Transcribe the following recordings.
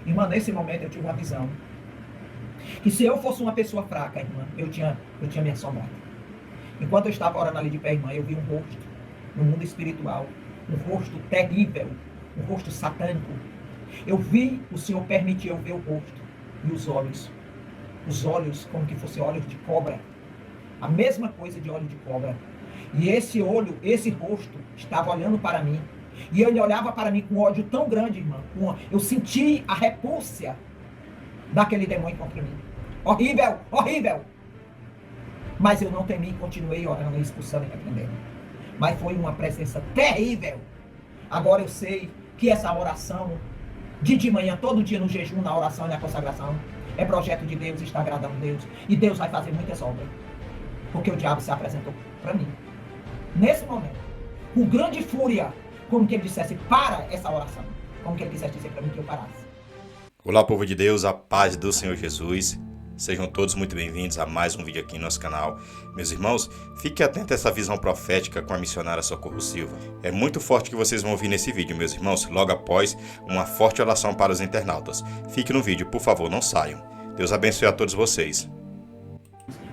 Irmã, nesse momento eu tive uma visão. Que se eu fosse uma pessoa fraca, irmã, eu tinha me assombrado. Enquanto eu estava orando ali de pé, irmã, eu vi um rosto no mundo espiritual. Um rosto terrível. Um rosto satânico. Eu vi, o Senhor permitiu eu ver o rosto. E os olhos. Os olhos como que fossem olhos de cobra. A mesma coisa de olho de cobra. E esse olho, esse rosto, estava olhando para mim. E ele olhava para mim com ódio tão grande, irmã. Eu senti a repulsa daquele demônio contra mim. Horrível, horrível. Mas eu não temi, continuei orando, expulsando e repreendendo. Mas foi uma presença terrível. Agora eu sei que essa oração, de manhã, todo dia no jejum, na oração e na consagração, é projeto de Deus, está agradando a Deus. E Deus vai fazer muitas obras. Porque o diabo se apresentou para mim. Nesse momento, com grande fúria, como que ele dissesse, para essa oração. Como que ele quisesse dizer para mim que eu parasse. Olá, povo de Deus, a paz do Senhor Jesus. Sejam todos muito bem-vindos a mais um vídeo aqui no nosso canal. Meus irmãos, fique atento a essa visão profética com a missionária Socorro Silva. É muito forte que vocês vão ouvir nesse vídeo, meus irmãos, logo após uma forte oração para os internautas. Fique no vídeo, por favor, não saiam. Deus abençoe a todos vocês.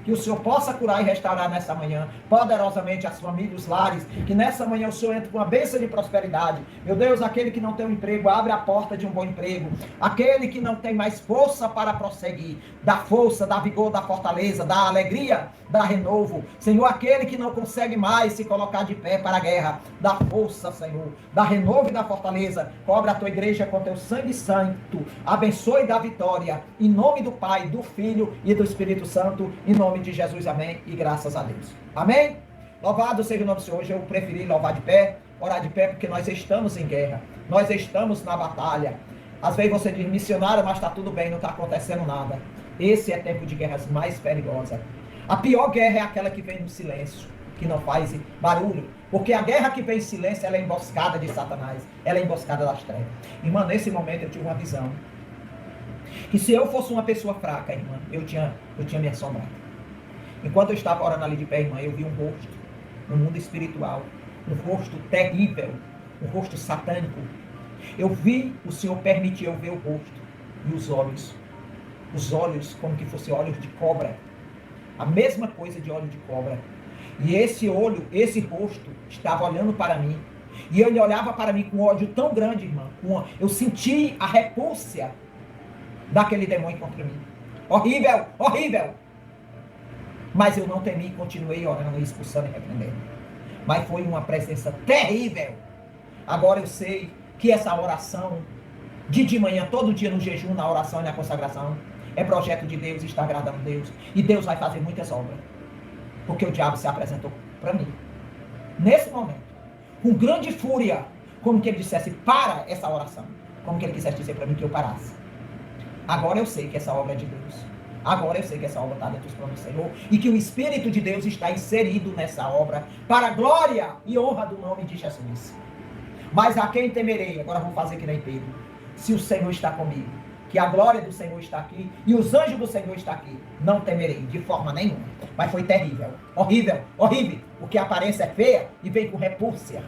Que o Senhor possa curar e restaurar nessa manhã, poderosamente as famílias, os lares, que nessa manhã o Senhor entre com uma bênção de prosperidade. Meu Deus, aquele que não tem um emprego, abre a porta de um bom emprego. Aquele que não tem mais força para prosseguir, dá força, dá vigor, dá fortaleza, dá alegria, dá renovo. Senhor, aquele que não consegue mais se colocar de pé para a guerra, dá força, Senhor, dá renovo e dá fortaleza. Cobre a tua igreja com teu sangue santo, abençoe e dá vitória, em nome do Pai, do Filho e do Espírito Santo, em nome de Jesus, amém, e graças a Deus, amém. Louvado seja o nome do Senhor. Hoje eu preferi louvar de pé, orar de pé, porque nós estamos em guerra, nós estamos na batalha. Às vezes você diz, missionário, mas está tudo bem, não está acontecendo nada. Esse é tempo de guerras mais perigosas. A pior guerra é aquela que vem no silêncio, que não faz barulho, porque a guerra que vem em silêncio, ela é emboscada de Satanás, ela é emboscada das trevas. Irmã, nesse momento eu tive uma visão, que se eu fosse uma pessoa fraca, irmã, eu tinha me assombrado. Enquanto eu estava orando ali de pé, irmã, eu vi um rosto no mundo espiritual, um rosto terrível, um rosto satânico. Eu vi, o Senhor permitiu eu ver o rosto e os olhos como que fossem olhos de cobra, a mesma coisa de olho de cobra. E esse olho, esse rosto estava olhando para mim, e ele olhava para mim com ódio tão grande, irmã. Eu senti a repulsa daquele demônio contra mim. Horrível, horrível. Mas eu não temi, continuei orando, expulsando e repreendendo. Mas foi uma presença terrível. Agora eu sei que essa oração, de manhã, todo dia no jejum, na oração e na consagração, é projeto de Deus, está agradando a Deus. E Deus vai fazer muitas obras. Porque o diabo se apresentou para mim. Nesse momento, com grande fúria, como que ele dissesse, para essa oração. Como que ele quisesse dizer para mim que eu parasse. Agora eu sei que essa obra é de Deus. Agora eu sei que essa obra está dentro dos planos do Senhor e que o Espírito de Deus está inserido nessa obra para a glória e honra do nome de Jesus. Mas a quem temerei? Agora vou fazer que nem Pedro. Se o Senhor está comigo, que a glória do Senhor está aqui e os anjos do Senhor estão aqui, não temerei de forma nenhuma. Mas foi terrível, horrível, horrível, porque a aparência é feia e vem com repulsa.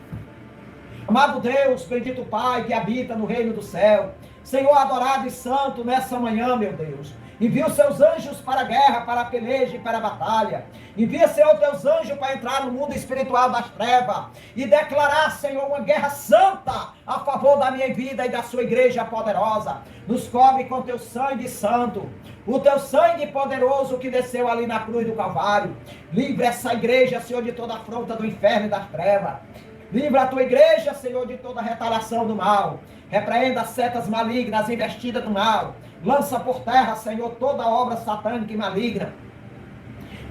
Amado Deus, bendito Pai que habita no reino do céu, Senhor adorado e santo nessa manhã, meu Deus. Envia os seus anjos para a guerra, para a peleja e para a batalha. Envia, Senhor, teus anjos para entrar no mundo espiritual das trevas e declarar, Senhor, uma guerra santa a favor da minha vida e da sua igreja poderosa. Nos cobre com teu sangue santo, o teu sangue poderoso que desceu ali na cruz do Calvário. Livre essa igreja, Senhor, de toda afronta do inferno e das trevas. Livra a tua igreja, Senhor, de toda retaliação do mal. Repreenda as setas malignas investidas do mal. Lança por terra, Senhor, toda obra satânica e maligna.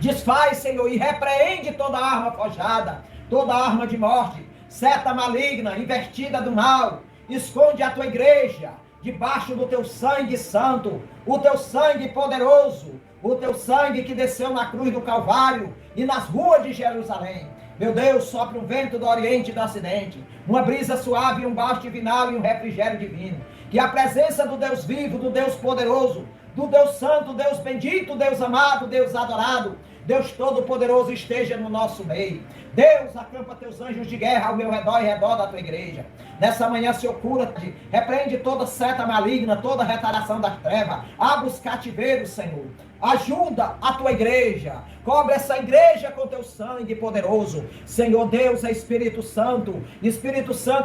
Desfaz, Senhor, e repreende toda arma forjada, toda arma de morte, seta maligna, investida do mal. Esconde a tua igreja debaixo do teu sangue santo, o teu sangue poderoso, o teu sangue que desceu na cruz do Calvário e nas ruas de Jerusalém. Meu Deus, sopra um vento do oriente e do ocidente, uma brisa suave, um basto divinal e um refrigério divino. Que a presença do Deus vivo, do Deus poderoso, do Deus santo, Deus bendito, Deus amado, Deus adorado, Deus todo-poderoso esteja no nosso meio. Deus, acampa teus anjos de guerra ao meu redor e redor da tua igreja. Nessa manhã, Senhor, cura, repreende toda seta maligna, toda retaliação das trevas. Abre os cativeiros, Senhor. Ajuda a tua igreja. Cobre essa igreja com teu sangue poderoso. Senhor Deus é Espírito Santo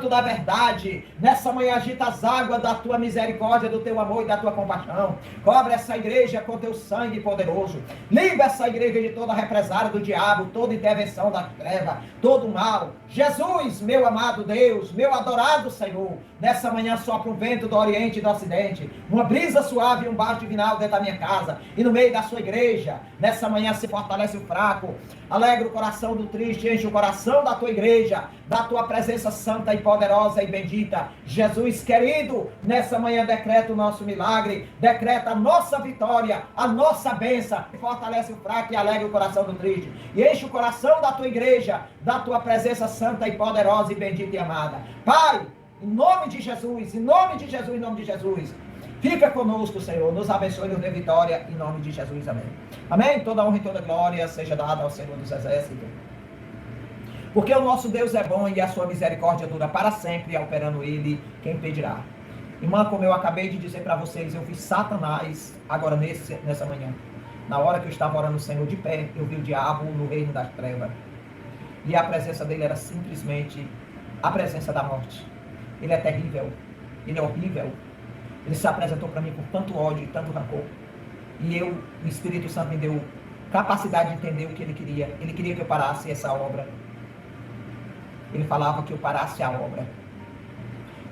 da verdade. Nessa manhã agita as águas da tua misericórdia, do teu amor e da tua compaixão. Cobre essa igreja com teu sangue poderoso. Livra essa igreja de toda represália do diabo, toda intervenção da treva, todo mal. Jesus, meu amado Deus, meu adorado Senhor, nessa manhã sopra um vento do Oriente e do Ocidente, uma brisa suave e um baixo divinal dentro da minha casa e no meio da sua igreja. Nessa manhã se fortalece o fraco, alegra o coração do triste, enche o coração da tua igreja, da tua presença santa e poderosa e bendita. Jesus querido, nessa manhã decreta o nosso milagre, decreta a nossa vitória, a nossa bênção, fortalece o fraco e alegra o coração do triste, e enche o coração da tua igreja, da tua presença santa e poderosa e bendita e amada. Pai, em nome de Jesus, em nome de Jesus, em nome de Jesus, fica conosco, Senhor, nos abençoe e nos dê vitória, em nome de Jesus, amém. Amém? Toda honra e toda glória seja dada ao Senhor dos Exércitos. Porque o nosso Deus é bom e a sua misericórdia dura para sempre, e operando ele, quem impedirá? Irmã, como eu acabei de dizer para vocês, eu vi Satanás agora nessa manhã. Na hora que eu estava orando o Senhor de pé, eu vi o diabo no reino das trevas. E a presença dele era simplesmente a presença da morte. Ele é terrível, ele é horrível. Ele se apresentou para mim com tanto ódio e tanto rancor. E o Espírito Santo me deu capacidade de entender o que ele queria. Ele queria que eu parasse essa obra. Ele falava que eu parasse a obra.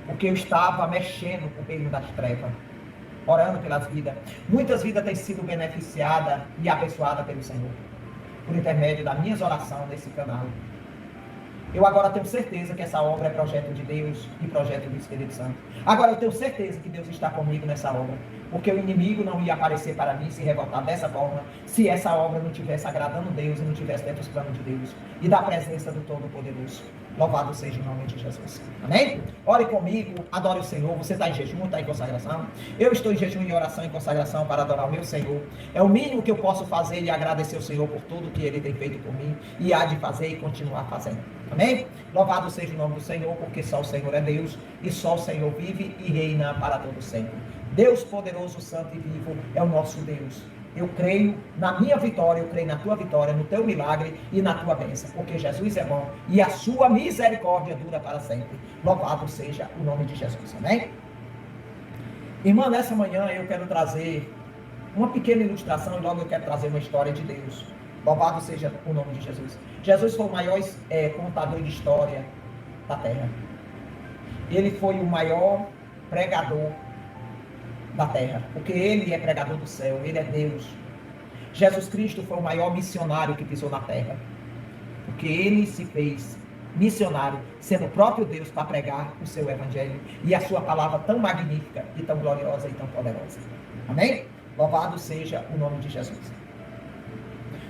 Porque eu estava mexendo com o reino das trevas. Orando pelas vidas. Muitas vidas têm sido beneficiadas e abençoadas pelo Senhor. Por intermédio das minhas orações nesse canal. Eu agora tenho certeza que essa obra é projeto de Deus e projeto do Espírito Santo. Agora eu tenho certeza que Deus está comigo nessa obra. Porque o inimigo não ia aparecer para mim, se revoltar dessa forma, se essa obra não estivesse agradando Deus e não estivesse dentro dos planos de Deus e da presença do Todo-Poderoso. Louvado seja o nome de Jesus. Amém? Ore comigo, adore o Senhor. Você está em jejum, está em consagração? Eu estou em jejum e oração e consagração para adorar o meu Senhor. É o mínimo que eu posso fazer e agradecer ao Senhor por tudo que Ele tem feito por mim e há de fazer e continuar fazendo. Amém? Louvado seja o nome do Senhor, porque só o Senhor é Deus e só o Senhor vive e reina para todo sempre. Deus poderoso, santo e vivo é o nosso Deus. Eu creio na minha vitória, eu creio na tua vitória, no teu milagre e na tua bênção, porque Jesus é bom e a sua misericórdia dura para sempre. Louvado seja o nome de Jesus, amém? Irmã, nessa manhã eu quero trazer uma pequena ilustração e logo eu quero trazer uma história de Deus. Louvado seja o nome de Jesus. Jesus foi o maior contador de história da terra. Ele foi o maior pregador da terra, porque ele é pregador do céu, ele é Deus. Jesus Cristo foi o maior missionário que pisou na terra, porque ele se fez missionário, sendo o próprio Deus para pregar o seu evangelho e a sua palavra tão magnífica e tão gloriosa e tão poderosa. Amém? Louvado seja o nome de Jesus.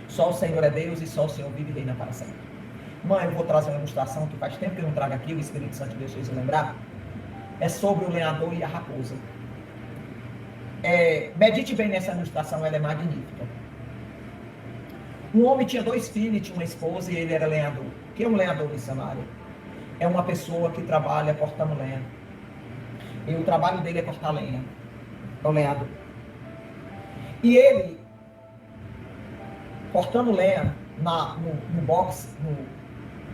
Só o Senhor é Deus e só o Senhor vive e reina para sempre. Mãe, eu vou trazer uma ilustração que faz tempo que eu não trago aqui, o Espírito Santo deixou isso lembrar. É sobre o leão e a raposa. Medite bem nessa ilustração, ela é magnífica. Um homem tinha 2 filhos, tinha uma esposa e ele era lenhador. O que é um lenhador missionário? É uma pessoa que trabalha cortando lenha. E o trabalho dele é cortar lenha. É o lenhador. E ele, cortando lenha no box,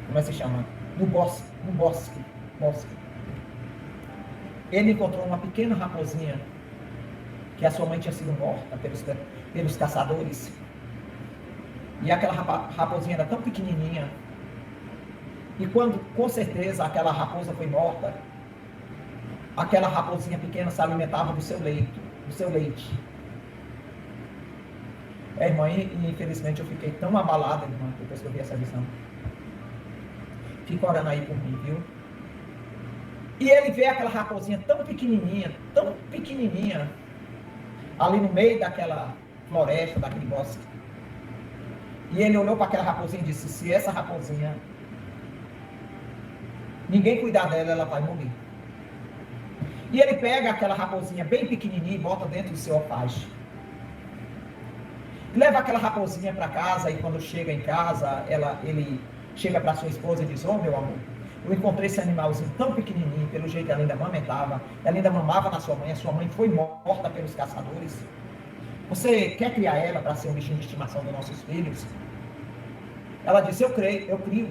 como é que se chama? No bosque. Ele encontrou uma pequena raposinha que a sua mãe tinha sido morta pelos caçadores. E aquela raposinha era tão pequenininha. E quando, com certeza, aquela raposa foi morta, aquela raposinha pequena se alimentava do seu leite. Irmã, e infelizmente eu fiquei tão abalada, irmã, depois que eu vi essa visão. Fica orando aí por mim, viu? E ele vê aquela raposinha tão pequenininha, ali no meio daquela floresta, daquele bosque. E ele olhou para aquela raposinha e disse: se essa raposinha, ninguém cuidar dela, ela vai morrer. E ele pega aquela raposinha bem pequenininha e bota dentro do seu alfaixe. Leva aquela raposinha para casa e quando chega em casa, ele chega para sua esposa e diz: oh, meu amor, Eu encontrei esse animalzinho tão pequenininho, pelo jeito ela ainda amamentava, ela ainda mamava na sua mãe, a sua mãe foi morta pelos caçadores. Você quer criar ela para ser um bichinho de estimação dos nossos filhos? Ela disse, eu crio.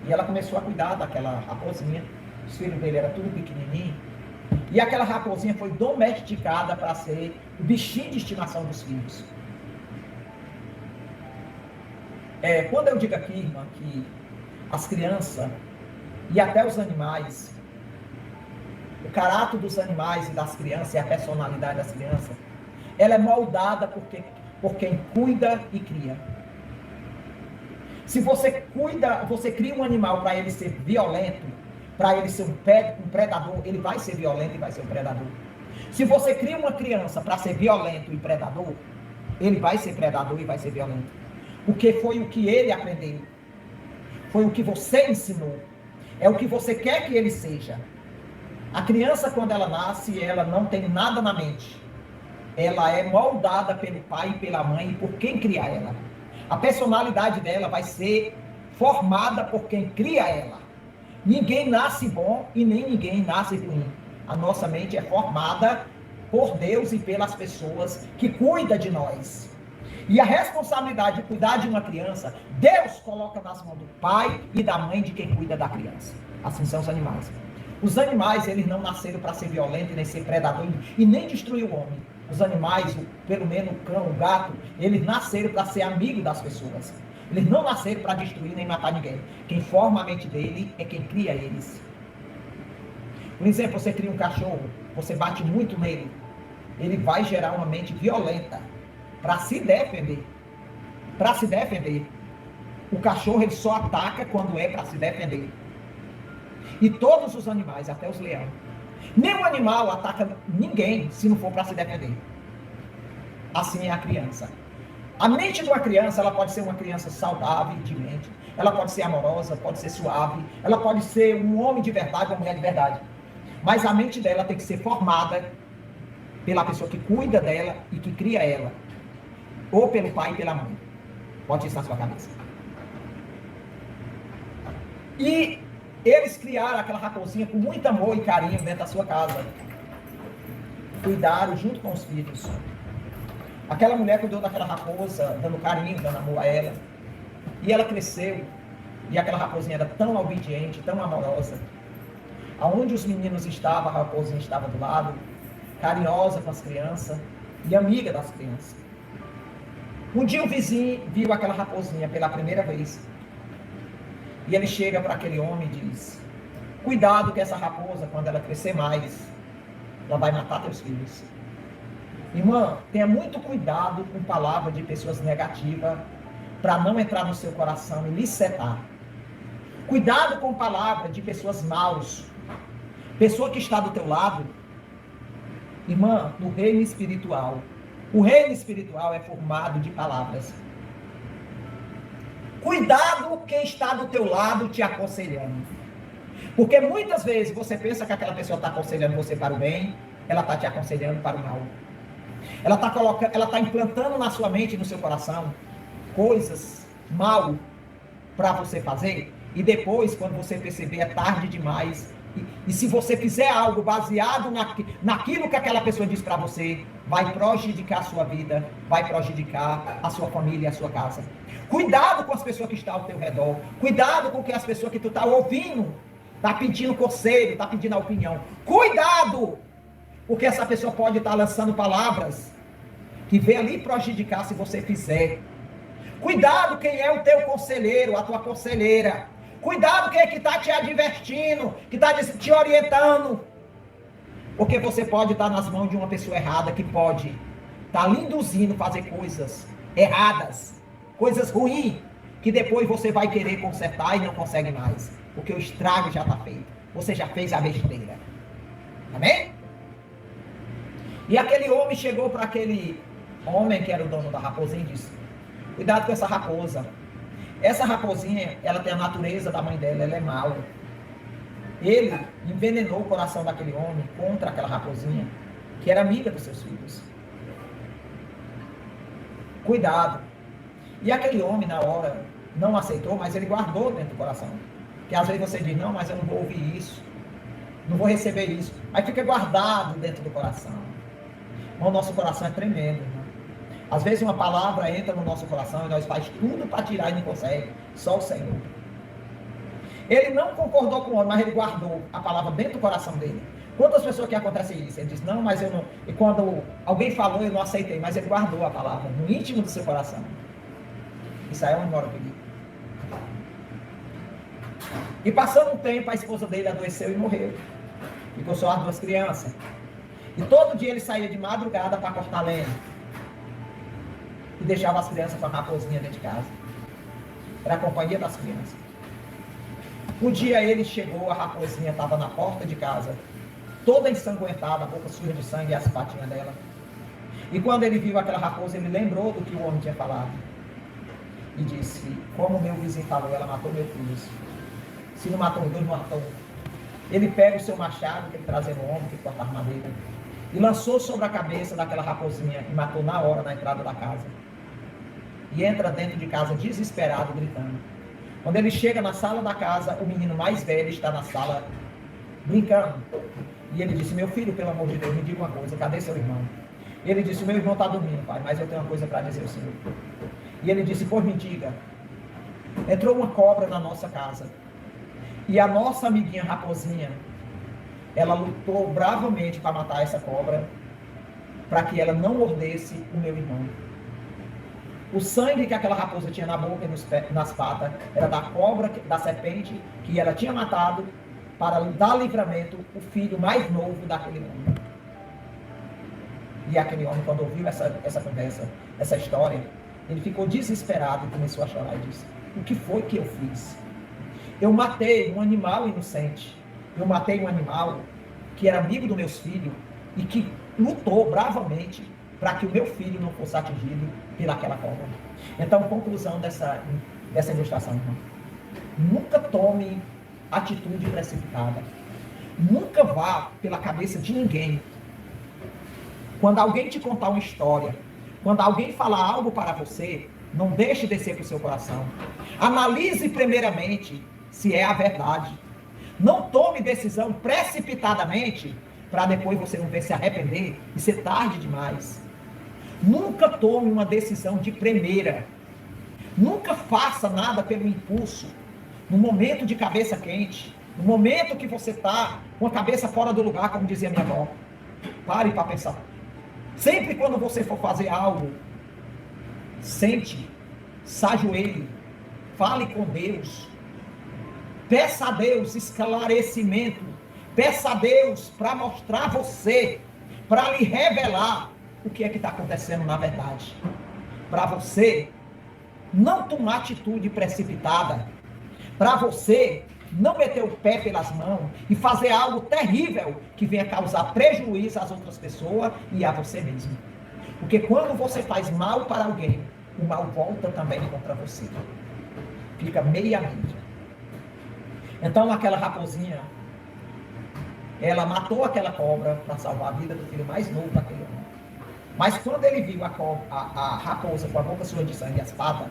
E ela começou a cuidar daquela raposinha. Os filhos dele eram tudo pequenininho. E aquela raposinha foi domesticada para ser o bichinho de estimação dos filhos. Quando eu digo aqui, irmã, que as crianças e até os animais, o caráter dos animais e das crianças e a personalidade das crianças, ela é moldada por quem cuida e cria. Se você cria um animal para ele ser violento, para ele ser um predador, ele vai ser violento e vai ser um predador. Se você cria uma criança para ser violento e predador, ele vai ser predador e vai ser violento. Porque foi o que ele aprendeu. Foi o que você ensinou. É o que você quer que ele seja. A criança, quando ela nasce, ela não tem nada na mente. Ela é moldada pelo pai e pela mãe e por quem cria ela. A personalidade dela vai ser formada por quem cria ela. Ninguém nasce bom e nem ninguém nasce ruim. A nossa mente é formada por Deus e pelas pessoas que cuidam de nós. E a responsabilidade de cuidar de uma criança, Deus coloca nas mãos do pai e da mãe de quem cuida da criança. Assim são os animais. Os animais, eles não nasceram para ser violentos, nem ser predador e nem destruir o homem. Os animais, pelo menos o cão, o gato, eles nasceram para ser amigo das pessoas. Eles não nasceram para destruir nem matar ninguém. Quem forma a mente dele é quem cria eles. Por exemplo, você cria um cachorro, você bate muito nele, ele vai gerar uma mente violenta para se defender. Para se defender. O cachorro ele só ataca quando é para se defender. E todos os animais, até os leões. Nenhum animal ataca ninguém se não for para se defender. Assim é a criança. A mente de uma criança, ela pode ser uma criança saudável de mente. Ela pode ser amorosa, pode ser suave. Ela pode ser um homem de verdade, uma mulher de verdade. Mas a mente dela tem que ser formada pela pessoa que cuida dela e que cria ela. Ou pelo pai e pela mãe. Bote isso na sua cabeça. E eles criaram aquela raposinha com muito amor e carinho dentro da sua casa. Cuidaram junto com os filhos. Aquela mulher cuidou daquela raposa, dando carinho, dando amor a ela. E ela cresceu. E aquela raposinha era tão obediente, tão amorosa. Aonde os meninos estavam, a raposinha estava do lado, carinhosa com as crianças e amiga das crianças. Um dia o vizinho viu aquela raposinha pela primeira vez. E ele chega para aquele homem e diz: cuidado que essa raposa, quando ela crescer mais, ela vai matar teus filhos. Irmã, tenha muito cuidado com palavras de pessoas negativas para não entrar no seu coração e lhe setar. Cuidado com palavras de pessoas maus. Pessoa que está do teu lado. Irmã, no reino espiritual. O reino espiritual é formado de palavras. Cuidado quem está do teu lado te aconselhando. Porque muitas vezes você pensa que aquela pessoa está aconselhando você para o bem, ela está te aconselhando para o mal. Ela está implantando na sua mente e no seu coração coisas mal para você fazer. E depois, quando você perceber, é tarde demais. E se você fizer algo baseado naquilo que aquela pessoa diz para você, vai prejudicar a sua vida, vai prejudicar a sua família e a sua casa. Cuidado com as pessoas que estão ao teu redor. Cuidado com que as pessoas que tu está ouvindo, está pedindo conselho, está pedindo a opinião. Cuidado! Porque essa pessoa pode estar lançando palavras que vem ali prejudicar se você fizer. Cuidado quem é o teu conselheiro, a tua conselheira. Cuidado quem é que está te advertindo, que está te orientando. Porque você pode estar nas mãos de uma pessoa errada que pode estar lhe induzindo a fazer coisas erradas, coisas ruins, que depois você vai querer consertar e não consegue mais. Porque o estrago já está feito. Você já fez a besteira. Amém? E aquele homem chegou para aquele homem que era o dono da raposinha e disse: cuidado com essa raposa. Essa raposinha, ela tem a natureza da mãe dela, ela é mau. Ele envenenou o coração daquele homem contra aquela raposinha, que era amiga dos seus filhos. Cuidado. E aquele homem, na hora, não aceitou, mas ele guardou dentro do coração. Que às vezes você diz, não, mas eu não vou ouvir isso, não vou receber isso. Aí fica guardado dentro do coração. O nosso coração é tremendo, irmão. Às vezes uma palavra entra no nosso coração e nós faz tudo para tirar e não consegue. Só o Senhor. Ele não concordou com o homem, mas ele guardou a palavra dentro do coração dele. Quantas pessoas que acontece isso? Ele diz, não, mas eu não... E quando alguém falou, eu não aceitei, mas ele guardou a palavra no íntimo do seu coração. Israel não mora comigo. E passando um tempo, a esposa dele adoeceu e morreu. Ficou só as 2 crianças. E todo dia ele saía de madrugada para cortar lenha. E deixava as crianças com a raposinha dentro de casa. Era a companhia das crianças. Um dia ele chegou, a raposinha estava na porta de casa, toda ensanguentada, a boca suja de sangue e as patinhas dela. E quando ele viu aquela raposa, ele lembrou do que o homem tinha falado. E disse, como meu vizinho falou, ela matou meu filho. Se não matou os 2, não matou um. Ele pega o seu machado, que ele trazia no ombro, que ele cortava madeira, e lançou sobre a cabeça daquela raposinha e matou na hora, na entrada da casa. E entra dentro de casa desesperado, gritando. Quando ele chega na sala da casa, o menino mais velho está na sala brincando. E ele disse, meu filho, pelo amor de Deus, me diga uma coisa, cadê seu irmão? E ele disse, meu irmão está dormindo, pai, mas eu tenho uma coisa para dizer ao senhor. E ele disse, pois me diga, entrou uma cobra na nossa casa. E a nossa amiguinha raposinha, ela lutou bravamente para matar essa cobra, para que ela não mordesse o meu irmão. O sangue que aquela raposa tinha na boca e nas patas era da cobra, da serpente, que ela tinha matado para dar livramento o filho mais novo daquele homem. E aquele homem, quando ouviu essa conversa, essa história, ele ficou desesperado e começou a chorar e disse, o que foi que eu fiz? Eu matei um animal inocente. Eu matei um animal que era amigo dos meus filhos e que lutou bravamente para que o meu filho não fosse atingido pelaquela cobra. Então, conclusão dessa ilustração, irmão. Nunca tome atitude precipitada. Nunca vá pela cabeça de ninguém. Quando alguém te contar uma história, quando alguém falar algo para você, não deixe descer para o seu coração. Analise primeiramente se é a verdade. Não tome decisão precipitadamente para depois você não ver se arrepender e ser tarde demais. Nunca tome uma decisão de primeira. Nunca faça nada pelo impulso. No momento de cabeça quente, no momento que você está com a cabeça fora do lugar, como dizia minha avó. Pare para pensar. Sempre quando você for fazer algo, sente, se ajoelhe, fale com Deus. Peça a Deus esclarecimento. Peça a Deus para mostrar você, para lhe revelar o que é que está acontecendo na verdade. Para você não tomar atitude precipitada. Para você não meter o pé pelas mãos e fazer algo terrível que venha causar prejuízo às outras pessoas e a você mesmo. Porque quando você faz mal para alguém, o mal volta também contra você. Fica meia-meia. Então aquela raposinha, ela matou aquela cobra para salvar a vida do filho mais novo daquele homem. Mas quando ele viu a raposa com a boca suja de sangue e as patas,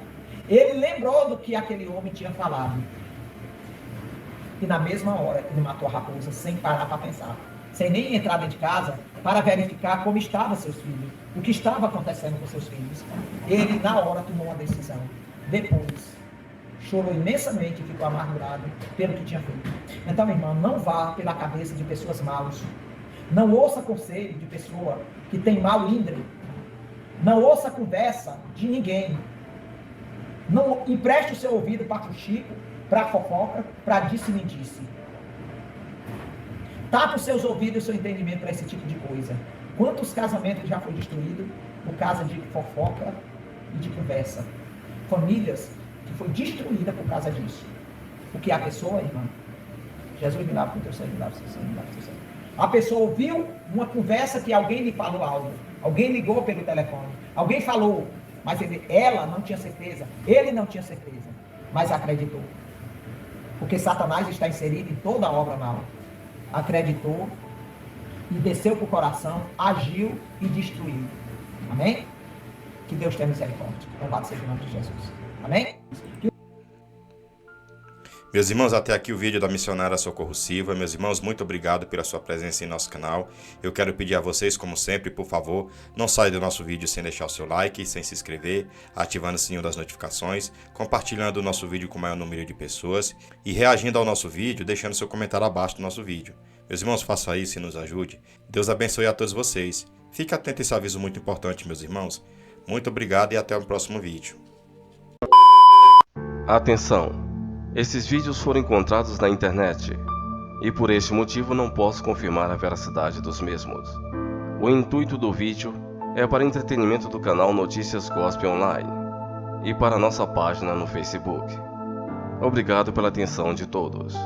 ele lembrou do que aquele homem tinha falado. E na mesma hora ele matou a raposa sem parar para pensar. Sem nem entrar dentro de casa para verificar como estavam seus filhos. O que estava acontecendo com seus filhos. Ele na hora tomou uma decisão. Depois chorou imensamente e ficou amargurado pelo que tinha feito. Então, irmão, não vá pela cabeça de pessoas maus. Não ouça conselho de pessoa que tem mau índole. Não ouça conversa de ninguém. Não empreste o seu ouvido para fuxico, para fofoca, para disse-me-disse. Tapa os seus ouvidos e o seu entendimento para esse tipo de coisa. Quantos casamentos já foram destruídos por causa de fofoca e de conversa? Famílias que foi destruída por causa disso. Porque a pessoa, irmão, Jesus me lava com o teu sangue, me lava com o teu sangue, me lava com o teu sangue. A pessoa ouviu uma conversa que alguém lhe falou algo. Alguém ligou pelo telefone. Alguém falou, mas ela não tinha certeza. Ele não tinha certeza, mas acreditou. Porque Satanás está inserido em toda a obra mal. Acreditou e desceu para o coração, agiu e destruiu. Amém? Que Deus tenha misericórdia. Louvado seja o nome de Jesus. Amém? Meus irmãos, até aqui o vídeo da missionária Socorro Silva. Meus irmãos, muito obrigado pela sua presença em nosso canal. Eu quero pedir a vocês, como sempre, por favor, não saia do nosso vídeo sem deixar o seu like, sem se inscrever, ativando o sininho das notificações, compartilhando o nosso vídeo com o maior número de pessoas e reagindo ao nosso vídeo, deixando seu comentário abaixo do nosso vídeo. Meus irmãos, faça isso e nos ajude. Deus abençoe a todos vocês. Fique atento a esse aviso muito importante, meus irmãos. Muito obrigado e até o próximo vídeo. Atenção! Esses vídeos foram encontrados na internet e por este motivo não posso confirmar a veracidade dos mesmos. O intuito do vídeo é para entretenimento do canal Notícias Gospel Online e para nossa página no Facebook. Obrigado pela atenção de todos.